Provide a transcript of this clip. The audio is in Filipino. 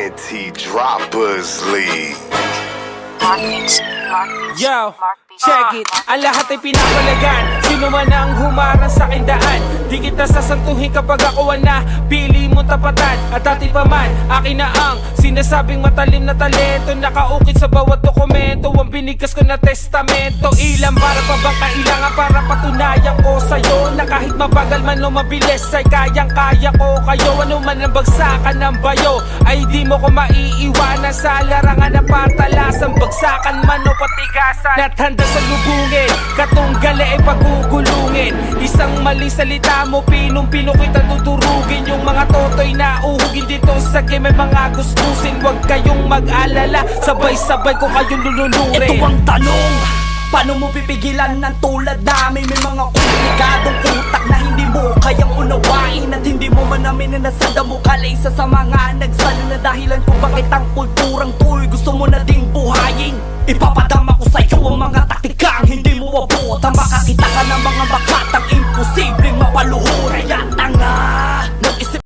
Anti-Droppers League. Yo, check it. Ang lahat ay pinapalagan. Sino man ang humarang sa aking daan, di kita sasantuhin kapag ako na pili mo tapatan. At dati pa man, akin na ang sinasabing matalim na talento. Nakaukit sa bawat dokumento, ang binigkas ko na testamento. Ilan para pa bang kailangan para patunayan ko sa'yo na kahit mabagal man o mabilis ay kayang-kaya ko kayo. Ano man ang bagsakan ng bayo ay di mo ko maiiwanan sa larangan ng patalasang bagsakan man o patigasan. At handa sa lubungin, katunggali ay pagugulungin. Isang maling salita mo, pinong-pino kita tuturugin. Yung mga toto'y nauhugin dito sa game, may mga gustusin. Huwag kayong mag-alala, sabay-sabay ko kayong lulunurin. Ito ang tanong, paano mo pipigilan ng tulad namin? May mga komplikadong utak na hindi mo kayang unawain. At hindi mo man namin na nasanda mo kalay isa sa mga nagsalo na dahilan kung bakit ang kulturang to'y gusto mo na ding buhayin. Ipapadama ko sa'yo ang mga taktikang hindi mo abot. Ang makakita ka ng mga makatang imposibleng mapaluhod. Kaya tanga,